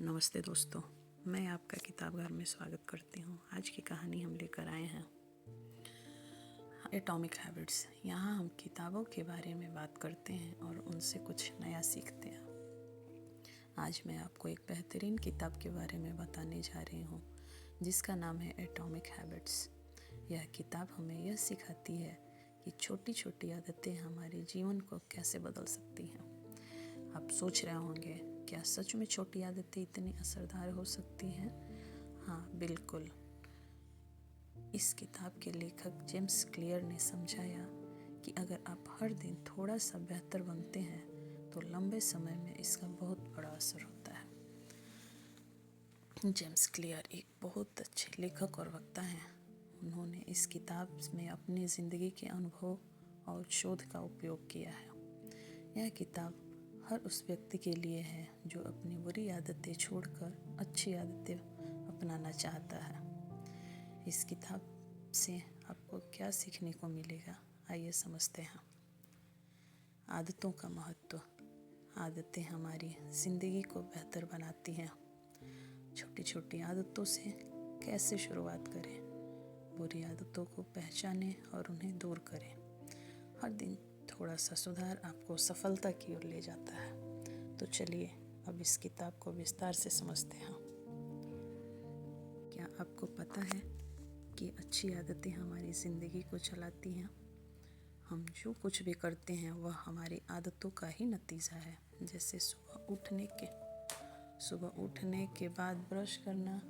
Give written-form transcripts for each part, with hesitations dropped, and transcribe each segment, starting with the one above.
नमस्ते दोस्तों, मैं आपका किताब घर में स्वागत करती हूँ। आज की कहानी हम लेकर आए हैं एटॉमिक हैबिट्स। यहाँ हम किताबों के बारे में बात करते हैं और उनसे कुछ नया सीखते हैं। आज मैं आपको एक बेहतरीन किताब के बारे में बताने जा रही हूँ जिसका नाम है एटॉमिक हैबिट्स। यह किताब हमें यह सिखाती है कि छोटी छोटी आदतें हमारे जीवन को कैसे बदल सकती हैं। आप सोच रहे होंगे, क्या सच में छोटी आदतें इतनी असरदार हो सकती हैं? हाँ, बिल्कुल। इस किताब के लेखक जेम्स क्लियर ने समझाया कि अगर आप हर दिन थोड़ा सा बेहतर बनते हैं तो लंबे समय में इसका बहुत बड़ा असर होता है। जेम्स क्लियर एक बहुत अच्छे लेखक और वक्ता हैं। उन्होंने इस किताब में अपनी ज़िंदगी के अनुभव और शोध का उपयोग किया है। यह किताब हर उस व्यक्ति के लिए है जो अपनी बुरी आदतें छोड़कर अच्छी आदतें अपनाना चाहता है। इस किताब से आपको क्या सीखने को मिलेगा, आइए समझते हैं। आदतों का महत्व। आदतें हमारी ज़िंदगी को बेहतर बनाती हैं। छोटी छोटी आदतों से कैसे शुरुआत करें? बुरी आदतों को पहचानें और उन्हें दूर करें। हर दिन थोड़ा सा सुधार आपको सफलता की ओर ले जाता है। तो चलिए अब इस किताब को विस्तार से समझते हैं। क्या आपको पता है कि अच्छी आदतें हमारी ज़िंदगी को चलाती हैं? हम जो कुछ भी करते हैं वह हमारी आदतों का ही नतीजा है। जैसे सुबह उठने के बाद ब्रश करना,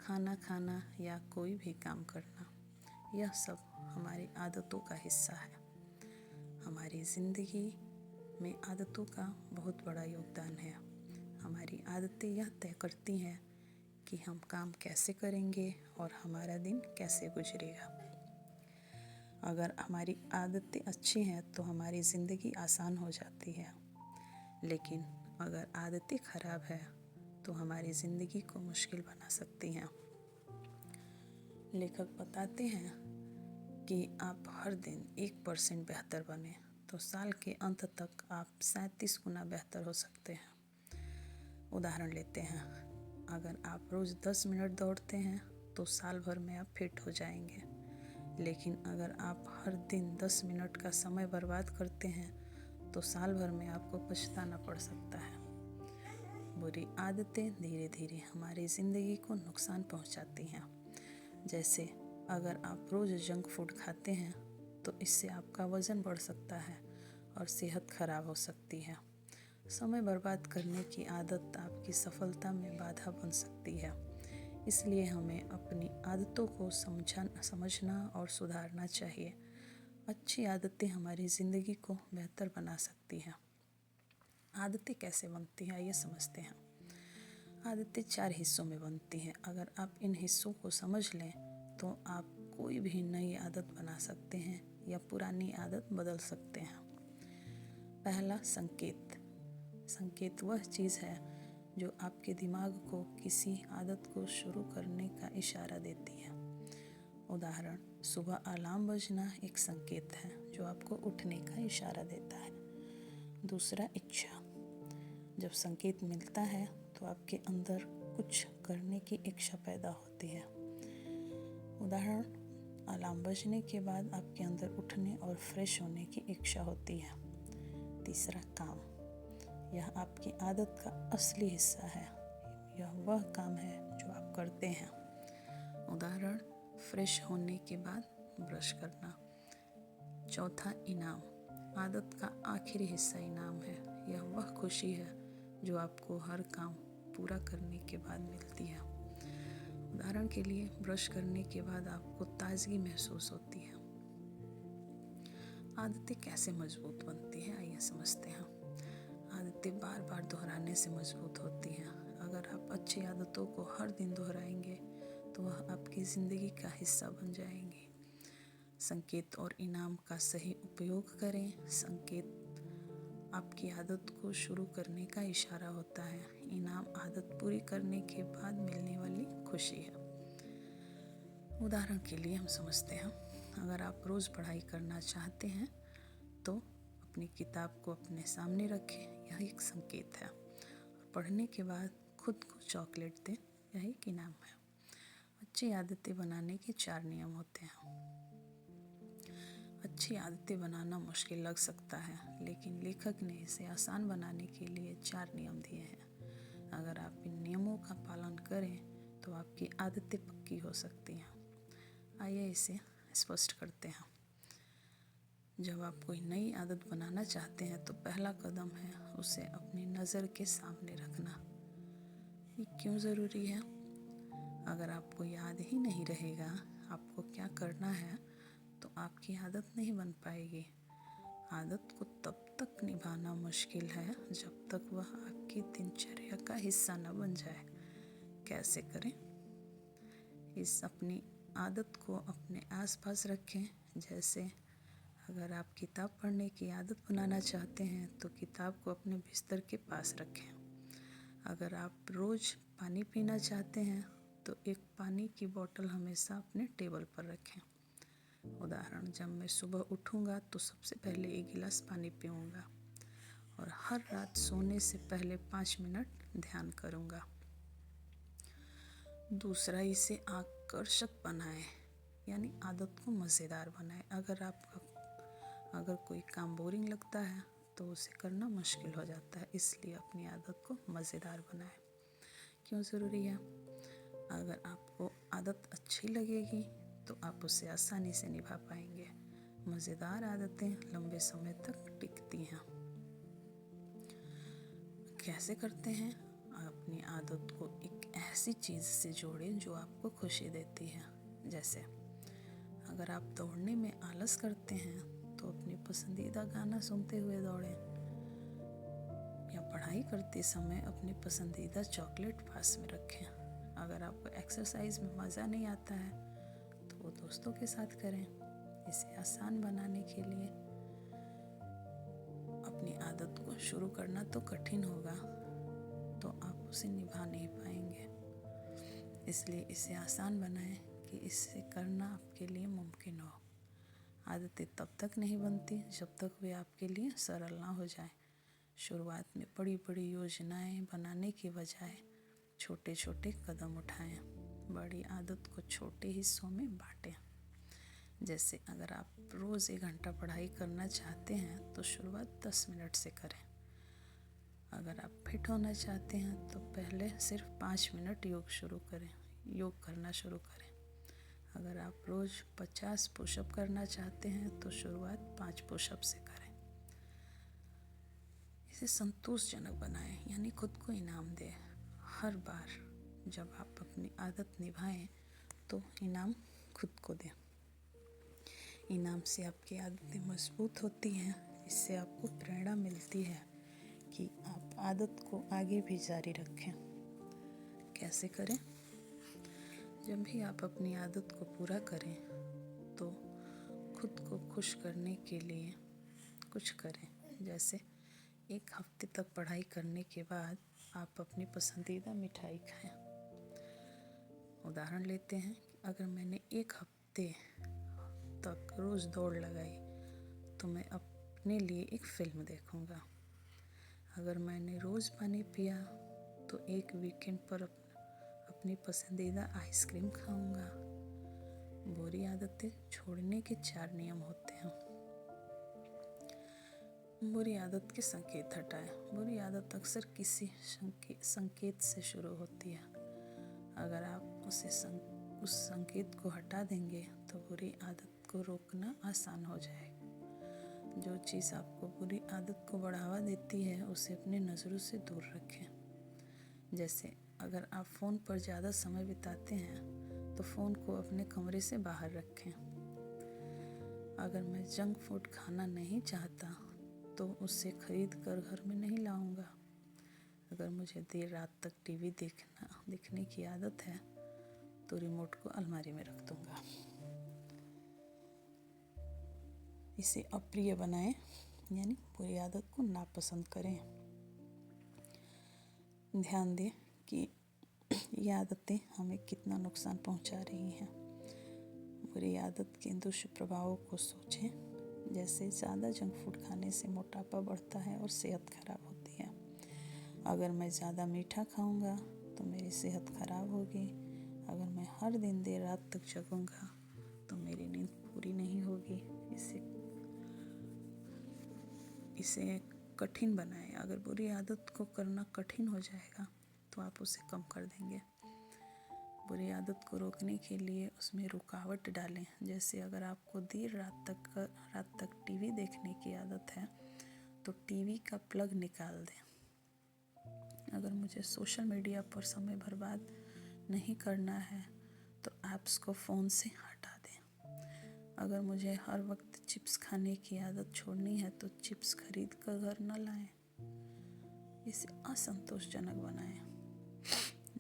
खाना खाना या कोई भी काम करना, यह सब हमारी आदतों का हिस्सा है। हमारी ज़िंदगी में आदतों का बहुत बड़ा योगदान है। हमारी आदतें यह तय करती हैं कि हम काम कैसे करेंगे और हमारा दिन कैसे गुजरेगा। अगर हमारी आदतें अच्छी हैं तो हमारी ज़िंदगी आसान हो जाती है, लेकिन अगर आदतें खराब हैं तो हमारी ज़िंदगी को मुश्किल बना सकती हैं। लेखक बताते हैं कि आप हर दिन 1% बेहतर बने तो साल के अंत तक आप 37 गुना बेहतर हो सकते हैं। उदाहरण लेते हैं, अगर आप रोज़ 10 मिनट दौड़ते हैं तो साल भर में आप फिट हो जाएंगे, लेकिन अगर आप हर दिन 10 मिनट का समय बर्बाद करते हैं तो साल भर में आपको पछताना पड़ सकता है। बुरी आदतें धीरे धीरे हमारी ज़िंदगी को नुकसान पहुंचाती हैं। जैसे अगर आप रोज़ जंक फूड खाते हैं तो इससे आपका वज़न बढ़ सकता है और सेहत खराब हो सकती है। समय बर्बाद करने की आदत आपकी सफलता में बाधा बन सकती है। इसलिए हमें अपनी आदतों को समझना और सुधारना चाहिए। अच्छी आदतें हमारी ज़िंदगी को बेहतर बना सकती हैं। आदतें कैसे बनती हैं, ये समझते हैं। आदतें 4 हिस्सों में बनती हैं। अगर आप इन हिस्सों को समझ लें तो आप कोई भी नई आदत बना सकते हैं या पुरानी आदत बदल सकते हैं। पहला, संकेत। संकेत वह चीज़ है जो आपके दिमाग को किसी आदत को शुरू करने का इशारा देती है। उदाहरण, सुबह अलार्म बजना एक संकेत है जो आपको उठने का इशारा देता है। दूसरा, इच्छा। जब संकेत मिलता है तो आपके अंदर कुछ करने की इच्छा पैदा होती है। उदाहरण, अलार्म बजने के बाद आपके अंदर उठने और फ्रेश होने की इच्छा होती है। तीसरा, काम। यह आपकी आदत का असली हिस्सा है। यह वह काम है जो आप करते हैं। उदाहरण, फ्रेश होने के बाद ब्रश करना। चौथा, इनाम। आदत का आखिरी हिस्सा इनाम है। यह वह खुशी है जो आपको हर काम पूरा करने के बाद मिलती है। उदाहरण के लिए, ब्रश करने के बाद आपको ताजगी महसूस होती है। आदतें कैसे मजबूत बनती हैं, आइए समझते हैं। आदतें बार बार दोहराने से मजबूत होती हैं। अगर आप अच्छी आदतों को हर दिन दोहराएंगे तो वह आपकी ज़िंदगी का हिस्सा बन जाएंगी। संकेत और इनाम का सही उपयोग करें। संकेत आपकी आदत को शुरू करने का इशारा होता है। इनाम आदत पूरी करने के बाद मिलने वाली खुशी है। उदाहरण के लिए हम समझते हैं, अगर आप रोज़ पढ़ाई करना चाहते हैं तो अपनी किताब को अपने सामने रखें, यह एक संकेत है। और पढ़ने के बाद खुद को चॉकलेट दें, यही इनाम है। अच्छी आदतें बनाने के 4 नियम होते हैं। अच्छी आदतें बनाना मुश्किल लग सकता है, लेकिन लेखक ने इसे आसान बनाने के लिए 4 नियम दिए हैं। अगर आप इन नियमों का पालन करें तो आपकी आदतें पक्की हो सकती हैं। आइए इसे स्पष्ट करते हैं। जब आप कोई नई आदत बनाना चाहते हैं तो पहला कदम है उसे अपनी नज़र के सामने रखना। ये क्यों ज़रूरी है? अगर आपको याद ही नहीं रहेगा आपको क्या करना है तो आपकी आदत नहीं बन पाएगी। आदत को तब तक निभाना मुश्किल है जब तक वह आपकी दिनचर्या का हिस्सा न बन जाए। कैसे करें? अपनी आदत को अपने आसपास रखें। जैसे अगर आप किताब पढ़ने की आदत बनाना चाहते हैं तो किताब को अपने बिस्तर के पास रखें। अगर आप रोज़ पानी पीना चाहते हैं तो एक पानी की बोतल हमेशा अपने टेबल पर रखें। उदाहरण, जब मैं सुबह उठूँगा तो सबसे पहले 1 गिलास पानी पीऊँगा और हर रात सोने से पहले 5 मिनट ध्यान करूँगा। दूसरा, इसे आकर्षक बनाएं, यानी आदत को मज़ेदार बनाएं। अगर कोई काम बोरिंग लगता है तो उसे करना मुश्किल हो जाता है, इसलिए अपनी आदत को मज़ेदार बनाएं। क्यों ज़रूरी है? अगर आपको आदत अच्छी लगेगी तो आप उसे आसानी से निभा पाएंगे। मज़ेदार आदतें लंबे समय तक टिकती हैं। कैसे करते हैं? अपनी आदत को एक ऐसी चीज़ से जोड़ें जो आपको खुशी देती है। जैसे अगर आप दौड़ने में आलस करते हैं तो अपनी पसंदीदा गाना सुनते हुए दौड़ें, या पढ़ाई करते समय अपनी पसंदीदा चॉकलेट पास में रखें। अगर आपको एक्सरसाइज में मज़ा नहीं आता है तो वो दोस्तों के साथ करें। इसे आसान बनाने के लिए अपनी आदत को शुरू करना तो कठिन होगा, तो आप उसे निभा नहीं पाएंगे। इसलिए इसे आसान बनाएं कि इसे करना आपके लिए मुमकिन हो। आदतें तब तक नहीं बनती जब तक वे आपके लिए सरल ना हो जाए। शुरुआत में बड़ी बड़ी योजनाएं बनाने की बजाय छोटे छोटे कदम उठाएं। बड़ी आदत को छोटे हिस्सों में बांटें। जैसे अगर आप रोज़ 1 घंटा पढ़ाई करना चाहते हैं तो शुरुआत 10 मिनट से करें। अगर आप फिट होना चाहते हैं तो पहले सिर्फ 5 मिनट योग करना शुरू करें। अगर आप रोज़ 50 पुशअप करना चाहते हैं तो शुरुआत 5 पुशअप से करें। इसे संतोषजनक बनाएं, यानी खुद को इनाम दें। हर बार जब आप अपनी आदत निभाएं तो इनाम खुद को दें। इनाम से आपकी आदतें मजबूत होती हैं। इससे आपको प्रेरणा मिलती है कि आप आदत को आगे भी जारी रखें। कैसे करें? जब भी आप अपनी आदत को पूरा करें तो खुद को खुश करने के लिए कुछ करें। जैसे 1 हफ्ते तक पढ़ाई करने के बाद आप अपनी पसंदीदा मिठाई खाएं। उदाहरण लेते हैं, अगर मैंने 1 हफ्ते तक रोज़ दौड़ लगाई तो मैं अपने लिए एक फ़िल्म देखूंगा। अगर मैंने रोज़ पानी पिया तो एक वीकेंड पर अपनी पसंदीदा आइसक्रीम खाऊंगा। बुरी आदतें छोड़ने के 4 नियम होते हैं। बुरी आदत के संकेत हटाएं। बुरी आदत अक्सर किसी संकेत से शुरू होती है। अगर आप उस संकेत को हटा देंगे तो बुरी आदत को रोकना आसान हो जाएगा। जो चीज़ आपको बुरी आदत को बढ़ावा देती है उसे अपनी नज़रों से दूर रखें। जैसे अगर आप फ़ोन पर ज़्यादा समय बिताते हैं तो फ़ोन को अपने कमरे से बाहर रखें। अगर मैं जंक फूड खाना नहीं चाहता तो उसे खरीद कर घर में नहीं लाऊंगा। अगर मुझे देर रात तक टीवी देखने की आदत है तो रिमोट को अलमारी में रख दूंगा। इसे अप्रिय बनाएं, यानी बुरी आदत को नापसंद करें। ध्यान दें कि ये आदतें हमें कितना नुकसान पहुंचा रही हैं। बुरी आदत के दुष्प्रभावों को सोचें। जैसे ज़्यादा जंक फूड खाने से मोटापा बढ़ता है और सेहत खराब होती है। अगर मैं ज़्यादा मीठा खाऊंगा तो मेरी सेहत खराब होगी। अगर मैं हर दिन देर रात तक जगूंगा तो मेरी नींद पूरी नहीं होगी। इसे कठिन बनाएं। अगर बुरी आदत को करना कठिन हो जाएगा तो आप उसे कम कर देंगे। बुरी आदत को रोकने के लिए उसमें रुकावट डालें। जैसे अगर आपको देर रात तक टीवी देखने की आदत है तो टीवी का प्लग निकाल दें। अगर मुझे सोशल मीडिया पर समय बर्बाद नहीं करना है तो ऐप्स को फ़ोन से हटा दें। अगर मुझे हर वक्त चिप्स खाने की आदत छोड़नी है तो चिप्स खरीद कर घर न लाएं। इसे असंतोषजनक बनाएं।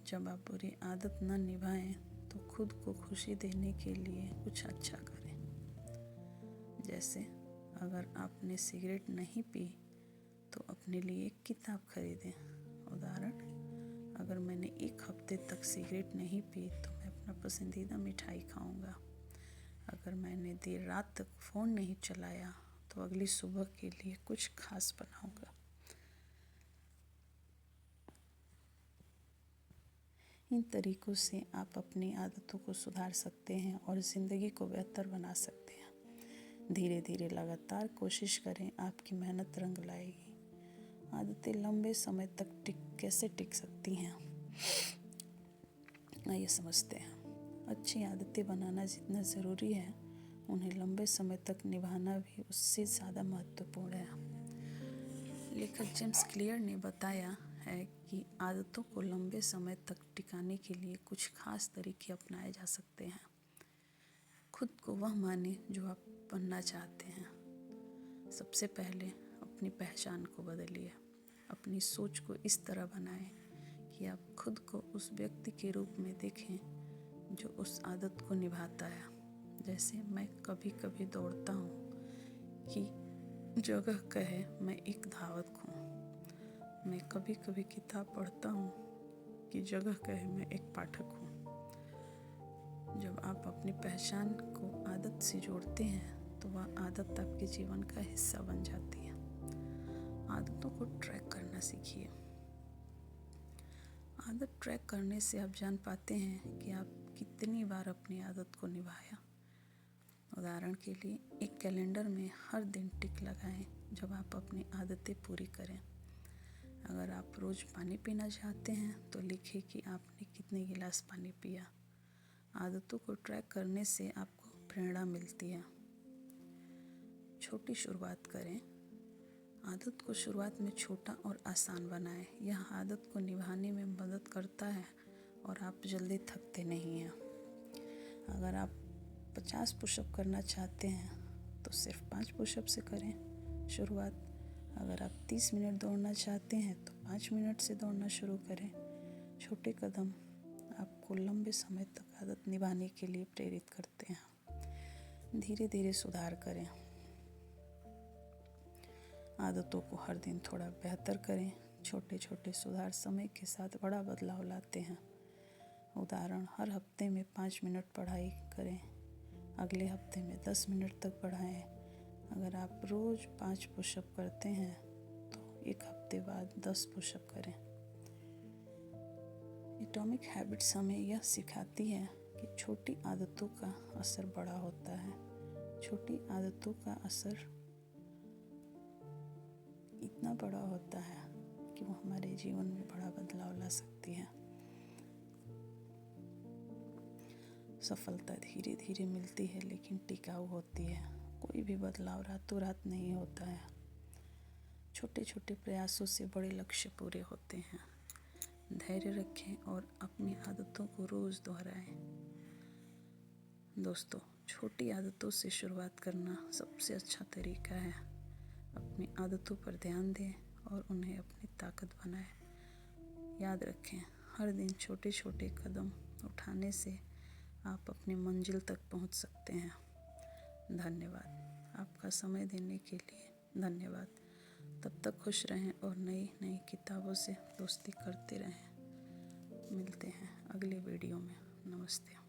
जब आप बुरी आदत न निभाएं तो खुद को खुशी देने के लिए कुछ अच्छा करें। जैसे अगर आपने सिगरेट नहीं पी तो अपने लिए एक किताब खरीदें। उदाहरण, अगर मैंने एक हफ्ते तक सिगरेट नहीं पी तो मैं अपना पसंदीदा मिठाई खाऊंगा। अगर मैंने देर रात तक फ़ोन नहीं चलाया तो अगली सुबह के लिए कुछ खास बनाऊंगा। इन तरीकों से आप अपनी आदतों को सुधार सकते हैं और ज़िंदगी को बेहतर बना सकते हैं। धीरे धीरे लगातार कोशिश करें, आपकी मेहनत रंग लाएगी। आदतें लंबे समय तक कैसे टिक सकती हैं, आइए समझते हैं। अच्छी आदतें बनाना जितना ज़रूरी है, उन्हें लंबे समय तक निभाना भी उससे ज़्यादा महत्वपूर्ण है। लेखक जेम्स क्लियर ने बताया है कि आदतों को लंबे समय तक टिकाने के लिए कुछ खास तरीके अपनाए जा सकते हैं। खुद को वह माने जो आप बनना चाहते हैं। सबसे पहले अपनी पहचान को बदलिए। अपनी सोच को इस तरह बनाएं कि आप खुद को उस व्यक्ति के रूप में देखें जो उस आदत को निभाता है। जैसे मैं कभी कभी दौड़ता हूँ कि जगह कहे मैं एक धावक हूँ। मैं कभी कभी किताब पढ़ता हूँ कि जगह कहे मैं एक पाठक हूँ। जब आप अपनी पहचान को आदत से जोड़ते हैं तो वह आदत आपके जीवन का हिस्सा बन जाती है। आदतों को ट्रैक करना सीखिए। आदत ट्रैक करने से आप जान पाते हैं कि आप कितनी बार अपनी आदत को निभाया। उदाहरण के लिए, एक कैलेंडर में हर दिन टिक लगाएं जब आप अपनी आदतें पूरी करें। अगर आप रोज़ पानी पीना चाहते हैं तो लिखें कि आपने कितने गिलास पानी पिया। आदतों को ट्रैक करने से आपको प्रेरणा मिलती है। छोटी शुरुआत करें। आदत को शुरुआत में छोटा और आसान बनाएं। यह आदत को निभाने में मदद करता है और आप जल्दी थकते नहीं हैं। अगर आप 50 पुशअप करना चाहते हैं तो सिर्फ 5 पुशअप से करें शुरुआत। अगर आप 30 मिनट दौड़ना चाहते हैं तो 5 मिनट से दौड़ना शुरू करें। छोटे कदम आपको लंबे समय तक आदत निभाने के लिए प्रेरित करते हैं। धीरे धीरे सुधार करें। आदतों को हर दिन थोड़ा बेहतर करें। छोटे छोटे सुधार समय के साथ बड़ा बदलाव लाते हैं। उदाहरण, हर हफ्ते में 5 मिनट पढ़ाई करें, अगले हफ्ते में 10 मिनट तक बढ़ाएं। अगर आप रोज़ 5 पुशअप करते हैं तो एक हफ्ते बाद 10 पुशअप करें। एटॉमिक हैबिट्स हमें यह सिखाती है कि छोटी आदतों का असर बड़ा होता है। छोटी आदतों का असर इतना बड़ा होता है कि वो हमारे जीवन में बड़ा बदलाव ला सकती है। सफलता धीरे धीरे मिलती है लेकिन टिकाऊ होती है। कोई भी बदलाव रातों रात नहीं होता है। छोटे छोटे प्रयासों से बड़े लक्ष्य पूरे होते हैं। धैर्य रखें और अपनी आदतों को रोज़ दोहराएं। दोस्तों, छोटी आदतों से शुरुआत करना सबसे अच्छा तरीका है। अपनी आदतों पर ध्यान दें और उन्हें अपनी ताकत बनाएं। याद रखें, हर दिन छोटे छोटे कदम उठाने से आप अपनी मंजिल तक पहुंच सकते हैं। धन्यवाद। आपका समय देने के लिए धन्यवाद। तब तक खुश रहें और नई नई किताबों से दोस्ती करते रहें। मिलते हैं अगले वीडियो में। नमस्ते।